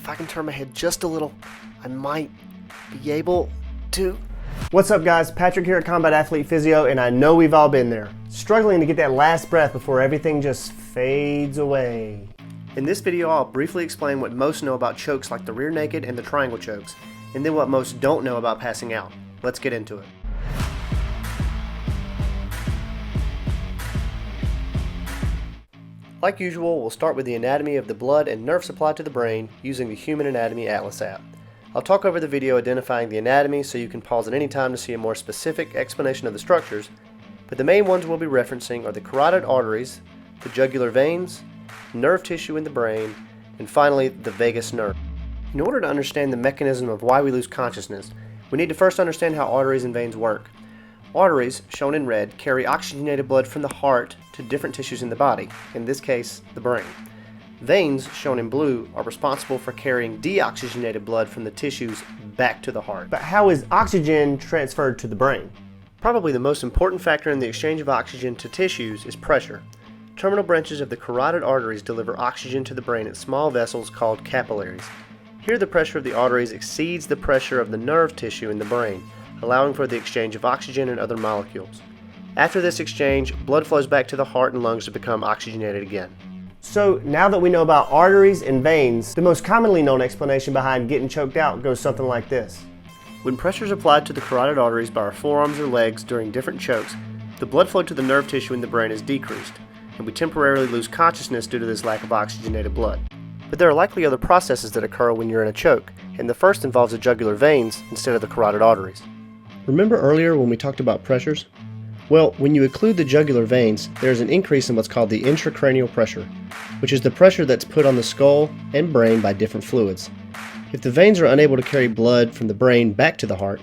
I can turn my head just a little, I might be able to. What's up guys, Patrick here at Combat Athlete Physio, and I know we've all been there. Struggling to get that last breath before everything just fades away. In this video, I'll briefly explain what most know about chokes like the rear naked and the triangle chokes, and then what most don't know about passing out. Let's get into it. Like usual, we'll start with the anatomy of the blood and nerve supply to the brain using the Human Anatomy Atlas app. I'll talk over the video identifying the anatomy so you can pause at any time to see a more specific explanation of the structures, but the main ones we'll be referencing are the carotid arteries, the jugular veins, nerve tissue in the brain, and finally the vagus nerve. In order to understand the mechanism of why we lose consciousness, we need to first understand how arteries and veins work. Arteries, shown in red, carry oxygenated blood from the heart to different tissues in the body, in this case, the brain. Veins, shown in blue, are responsible for carrying deoxygenated blood from the tissues back to the heart. But how is oxygen transferred to the brain? Probably the most important factor in the exchange of oxygen to tissues is pressure. Terminal branches of the carotid arteries deliver oxygen to the brain at small vessels called capillaries. Here the pressure of the arteries exceeds the pressure of the nerve tissue in the brain, allowing for the exchange of oxygen and other molecules. After this exchange, blood flows back to the heart and lungs to become oxygenated again. So now that we know about arteries and veins, the most commonly known explanation behind getting choked out goes something like this. When pressure is applied to the carotid arteries by our forearms or legs during different chokes, the blood flow to the nerve tissue in the brain is decreased, and we temporarily lose consciousness due to this lack of oxygenated blood. But there are likely other processes that occur when you're in a choke, and the first involves the jugular veins instead of the carotid arteries. Remember earlier when we talked about pressures? Well, when you occlude the jugular veins, there's an increase in what's called the intracranial pressure, which is the pressure that's put on the skull and brain by different fluids. If the veins are unable to carry blood from the brain back to the heart,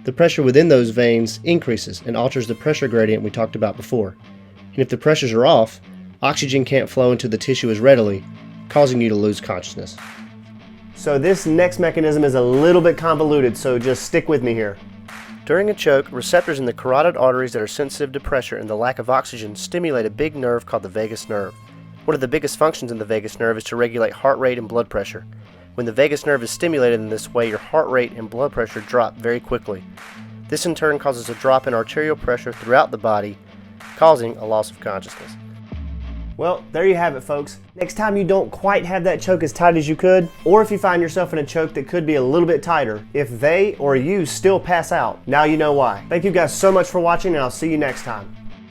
the pressure within those veins increases and alters the pressure gradient we talked about before. And if the pressures are off, oxygen can't flow into the tissue as readily, causing you to lose consciousness. So this next mechanism is a little bit convoluted, so just stick with me here. During a choke, receptors in the carotid arteries that are sensitive to pressure and the lack of oxygen stimulate a big nerve called the vagus nerve. One of the biggest functions in the vagus nerve is to regulate heart rate and blood pressure. When the vagus nerve is stimulated in this way, your heart rate and blood pressure drop very quickly. This in turn causes a drop in arterial pressure throughout the body, causing a loss of consciousness. Well, there you have it, folks. Next time you don't quite have that choke as tight as you could, or if you find yourself in a choke that could be a little bit tighter, if they or you still pass out, now you know why. Thank you guys so much for watching, and I'll see you next time.